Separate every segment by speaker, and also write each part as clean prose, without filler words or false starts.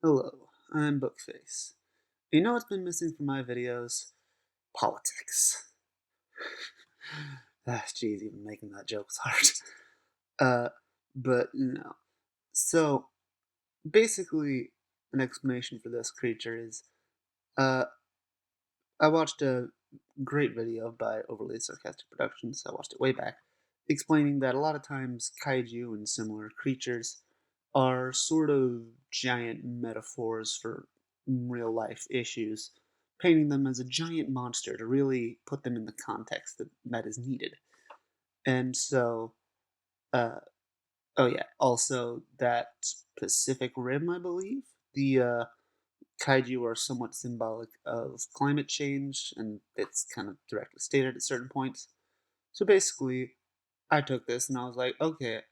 Speaker 1: Hello, I'm Bookface. You know what's been missing from my videos? Politics. Jeez, even making that joke is hard. Uh, but no. So, basically, an explanation for this creature is, uh, I watched a great video by Overly Sarcastic Productions, I watched it way back, explaining that a lot of times kaiju and similar creatures are sort of giant metaphors for real life issues, painting them as a giant monster to really put them in the context that is needed. And so, uh, oh yeah, also that Pacific Rim, I believe, the kaiju are somewhat symbolic of climate change, and it's kind of directly stated at certain points. So basically, I took this and I was like, okay,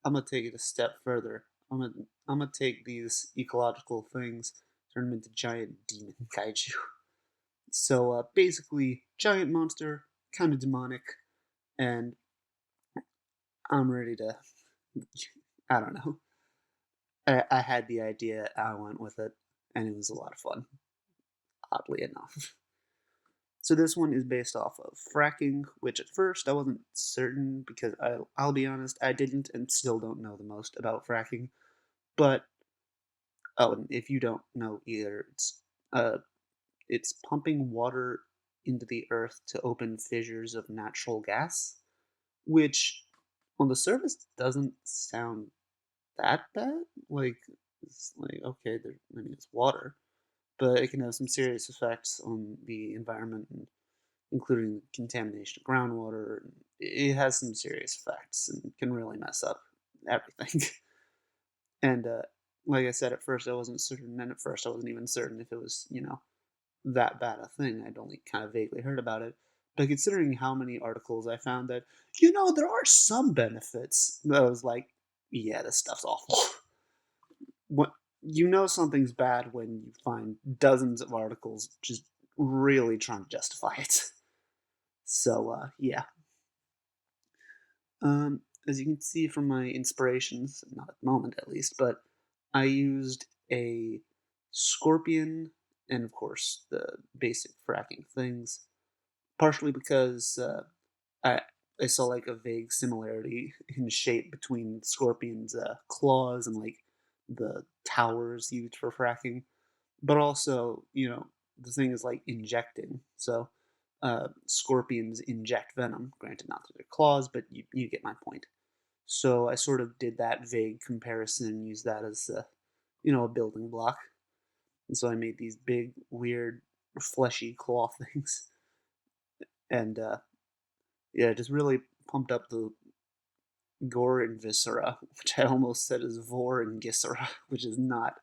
Speaker 1: I'm gonna take it a step further. I'm gonna take these ecological things, turn them into giant demon kaiju. So basically, giant monster, kind of demonic, and I'm ready to. I don't know. I had the idea, I went with it, and it was a lot of fun. Oddly enough. So this one is based off of Fracking, which at first I wasn't certain because I'll be honest, I didn't and still don't know the most about fracking. But oh, and if you don't know either, uh it's pumping water into the earth to open fissures of natural gas, which on the surface doesn't sound that bad. Like it's like okay, I mean it's water, but it can have some serious effects on the environment, including contamination of groundwater. It has some serious effects and can really mess up everything. And like I said, at first I wasn't certain, and at first I wasn't even certain if it was, that bad a thing. I'd only kind of vaguely heard about it. But considering how many articles I found that, there are some benefits, I was like, yeah, this stuff's awful. What something's bad when you find dozens of articles just really trying to justify it. So yeah. As you can see from my inspirations, not at the moment at least, but I used a scorpion and, of course, the basic fracking things, partially because I, I saw like a vague similarity in shape between the scorpion's claws and like the towers used for fracking, but also, the thing is like injecting. So scorpions inject venom, granted not through their claws, but you get my point. So I sort of did that vague comparison and used that as a building block. And so I made these big, weird, fleshy claw things, and yeah, just really pumped up the gore and viscera, which I almost said is vor and gissera, which is not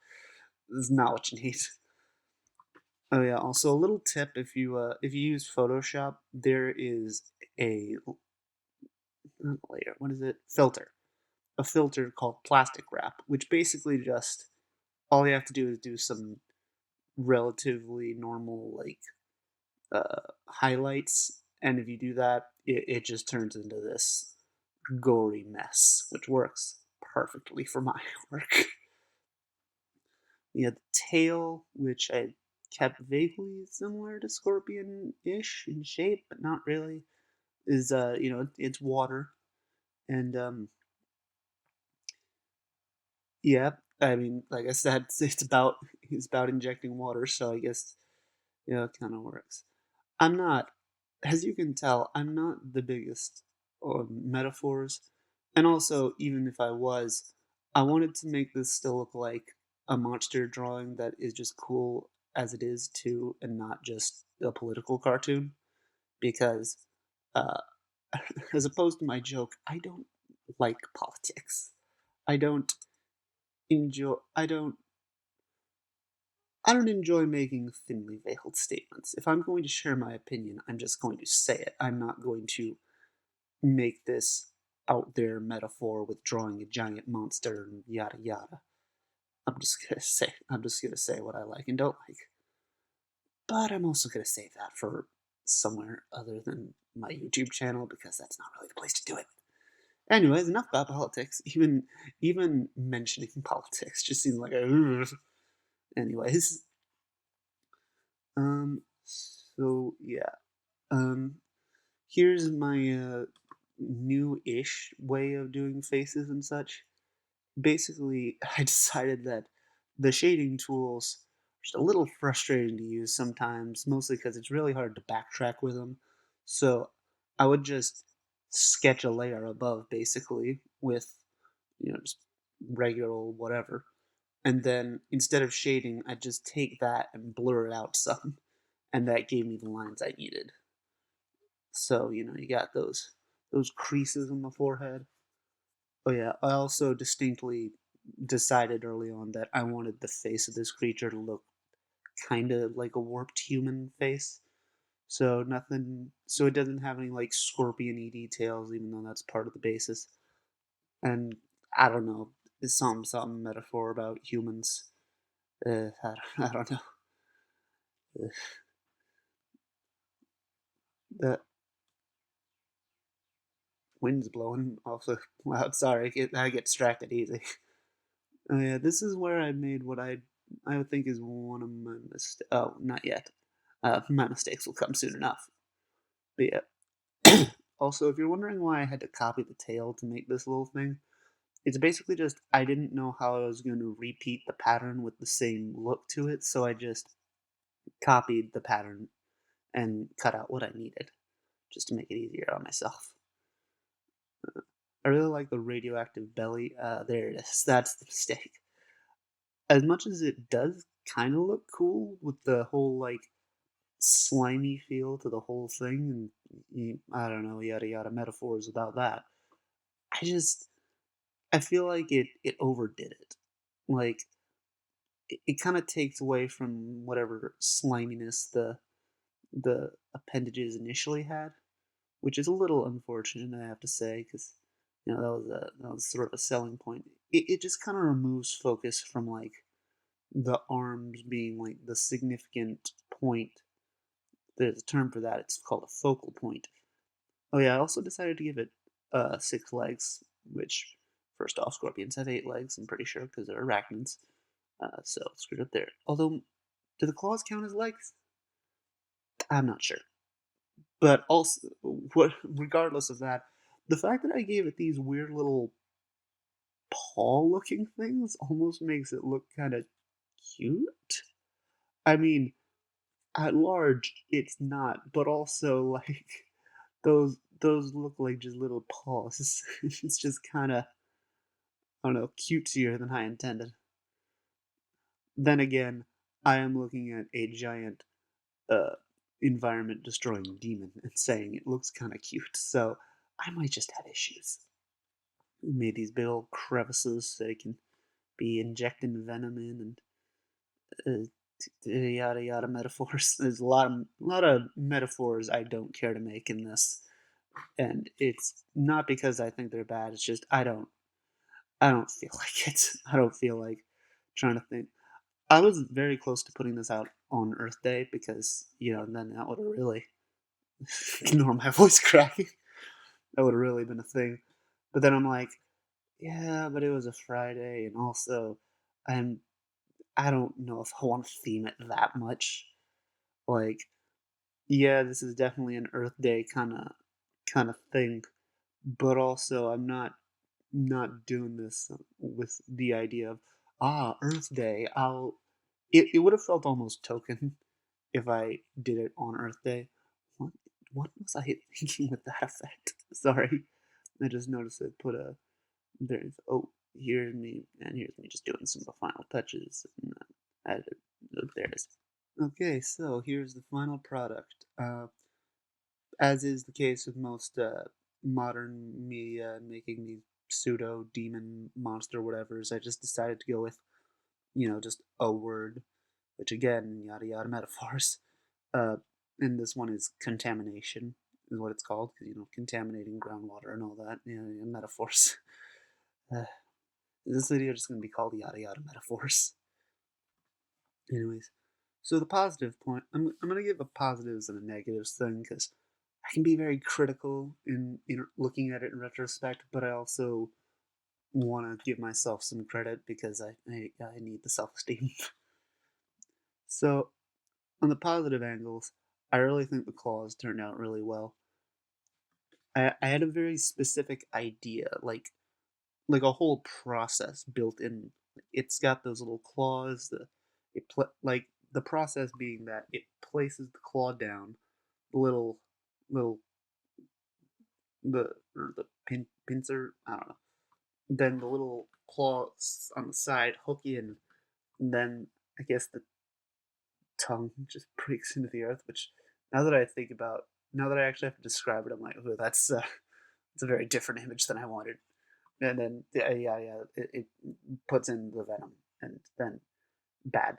Speaker 1: what you need. Oh yeah, also a little tip: if you use Photoshop, there is a not layer. What is it? Filter. A filter called plastic wrap, which basically just all you have to do is do some relatively normal like highlights, and if you do that, it just turns into this gory mess, which works perfectly for my work. The tail, which I kept vaguely similar to scorpion-ish in shape, but not really, is it's water, and yeah, I mean, like I said, it's about injecting water, so I guess it kind of works. I'm not, as you can tell, I'm not the biggest on metaphors, and also even if I was, I wanted to make this still look like a monster drawing that is just cool as it is too, and not just a political cartoon. Because, uh, as opposed to my joke, I don't like politics. I don't enjoy. I don't enjoy making thinly veiled statements. If I'm going to share my opinion, I'm just going to say it. I'm not going to make this out there metaphor with drawing a giant monster and yada yada. I'm just gonna say what I like and don't like. But I'm also gonna save that for somewhere other than my YouTube channel because that's not really the place to do it. Anyways, enough about politics. Even mentioning politics just seems like a Anyways, so yeah, um, here's my new-ish way of doing faces and such. Basically, I decided that the shading tools are just a little frustrating to use sometimes, mostly because it's really hard to backtrack with them. So I would just sketch a layer above, basically, with just regular whatever, and then instead of shading, I'd just take that and blur it out some, and that gave me the lines I needed. So you got those creases in the forehead. Oh yeah, I also distinctly decided early on that I wanted the face of this creature to look kind of like a warped human face. So nothing, so it doesn't have any like scorpion-y details, even though that's part of the basis. And I don't know, it's some metaphor about humans. I don't know. Ugh. The wind's blowing awfully loud. Sorry, I get distracted easy. Oh yeah, this is where I made what I would think is one of my mistakes. Oh, not yet. My mistakes will come soon enough. But yeah. Also, if you're wondering why I had to copy the tail to make this little thing, it's basically just I didn't know how I was going to repeat the pattern with the same look to it, so I just copied the pattern and cut out what I needed, just to make it easier on myself. I really like the radioactive belly. There it is. That's the mistake. As much as it does kind of look cool with the whole like slimy feel to the whole thing, and I don't know, yada yada metaphors about that. I just I feel like it overdid it. Like it kind of takes away from whatever sliminess the appendages initially had, which is a little unfortunate, I have to say, because that was sort of a selling point. It just kind of removes focus from like the arms being like the significant point. There's a term for that. It's called a focal point. Oh yeah, I also decided to give it 6 legs, which first off, scorpions have 8 legs. I'm pretty sure because they're arachnids. So screwed up there. Although, do the claws count as legs? I'm not sure. But also, regardless of that, the fact that I gave it these weird little paw-looking things almost makes it look kind of cute. I mean, at large, it's not, but also like those look like just little paws. It's just kind of, I don't know, cutesier than I intended. Then again, I am looking at a giant uh, environment destroying demon and saying it looks kind of cute, so I might just have issues. I made these big old crevices so it can be injecting venom in, and yada yada metaphors. There's a lot of metaphors I don't care to make in this, and it's not because I think they're bad. It's just I don't feel like it. I don't feel like trying to think. I was very close to putting this out on Earth Day because then that would have really ignore my voice cracking. That would have really been a thing. But then I'm like, yeah, but it was a Friday, and also I'm I don't know if I want to theme it that much. Like, yeah, this is definitely an Earth Day kind of thing, but also I'm not doing this with the idea of Earth Day. It would have felt almost token if I did it on Earth Day. What what was I thinking with that effect? Sorry, I just noticed it put a there's here's me, and here's me just doing some of the final touches and added. There it is. Okay, so here's the final product. As is the case with most modern media making these pseudo demon monster whatevers, I just decided to go with just a word, which again yada yada metaphors. Uh, and this one is contamination, is what it's called, because contaminating groundwater and all that. Metaphors. Uh, this video is just gonna be called yada yada metaphors. Anyways, so the positive point, I'm gonna give a positives and a negatives thing because I can be very critical in looking at it in retrospect, but I also want to give myself some credit because I need the self esteem. So on the positive angles, I really think the claws turned out really well. I had a very specific idea, like a whole process built in. It's got those little claws. Like the process being that it places the claw down, the little the or the pincer. I don't know. Then the little claws on the side hook in, and then I guess the tongue just breaks into the earth. Which now that I actually have to describe it, I'm like, oh, it's a very different image than I wanted. And then yeah, it puts in the venom, and then bad.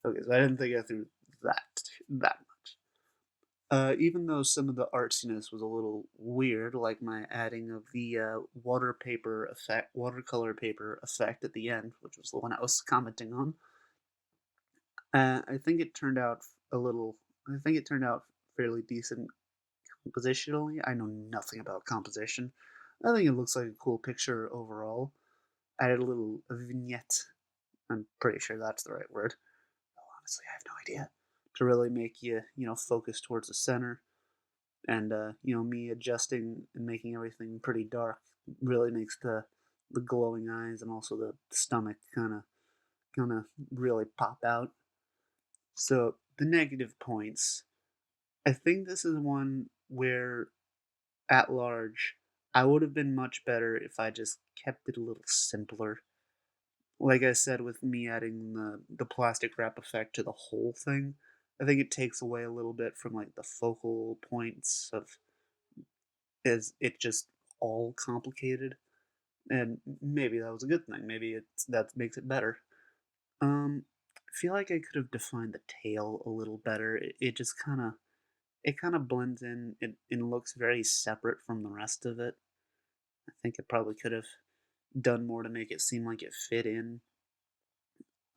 Speaker 1: Okay, so I didn't think I threw that much. Even though some of the artsiness was a little weird, like my adding of the watercolor paper effect at the end, which was the one I was commenting on, I think it turned out a little. I think it turned out fairly decent compositionally. I know nothing about composition. I think it looks like a cool picture overall. I added a little vignette. I'm pretty sure that's the right word. Oh, honestly, I have no idea. To really make you focus towards the center, and me adjusting and making everything pretty dark really makes the glowing eyes and also the stomach kind of really pop out. So the negative points, I think this is one where at large I would have been much better if I just kept it a little simpler. Like I said, with me adding the plastic wrap effect to the whole thing, I think it takes away a little bit from like the focal points of is it just all complicated, and maybe that was a good thing. Maybe that makes it better. I feel like I could have defined the tail a little better. It kind of blends in. It looks very separate from the rest of it. I think it probably could have done more to make it seem like it fit in.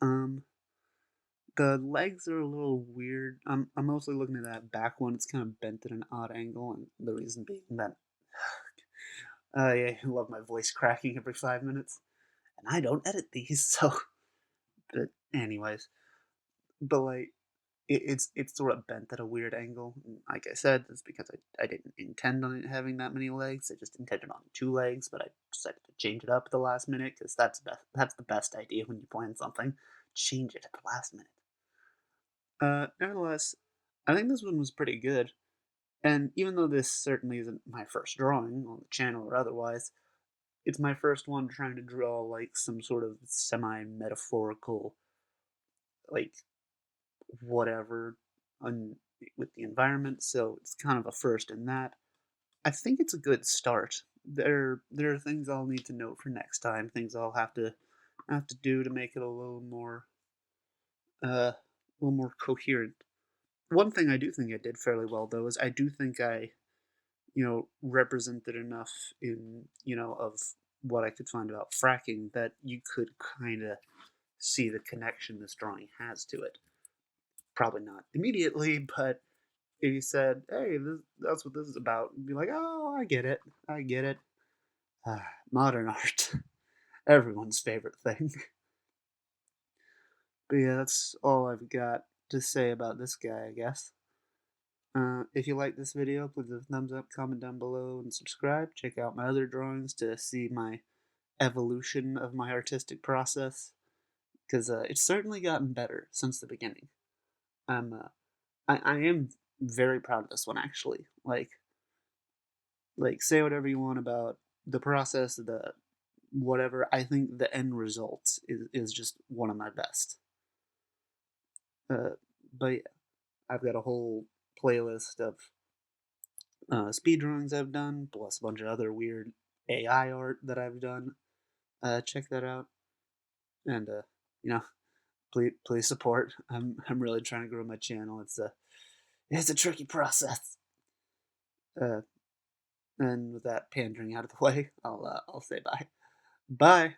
Speaker 1: Um, The legs are a little weird. I'm mostly looking at that back one. It's kind of bent at an odd angle, and the reason being that I love my voice cracking every 5 minutes, and I don't edit these, so. But anyways, but like it's sort of bent at a weird angle. And like I said, it's because I didn't intend on it having that many legs. I just intended on 2 legs, but I decided to change it up at the last minute because that's the best idea when you plan something. Change it at the last minute. Nevertheless, I think this one was pretty good. And even though this certainly isn't my first drawing on the channel or otherwise, it's my first one trying to draw like some sort of semi metaphorical, like whatever, on, with the environment. So it's kind of a first in that. I think it's a good start. There are things I'll need to note for next time. Things I'll have to do to make it a little more coherent. One thing I do think I did fairly well though is I do think I represented enough of what I could find about fracking that you could kind of see the connection this drawing has to it. Probably not immediately, but if you said, "Hey, that's what this is about," you'd be like, "Oh, I get it." Modern art, everyone's favorite thing. But yeah, that's all I've got to say about this guy, I guess. If you like this video, please leave a thumbs up, comment down below, and subscribe. Check out my other drawings to see my evolution of my artistic process, because it's certainly gotten better since the beginning. I am very proud of this one actually. Like say whatever you want about the process, the whatever. I think the end result is just one of my best. Uh, but yeah, I've got a whole playlist of speed drawings I've done, plus a bunch of other weird AI art that I've done. Check that out, and you know, please support. I'm really trying to grow my channel. It's a tricky process. Uh, and with that pandering out of the way, I'll say bye. Bye.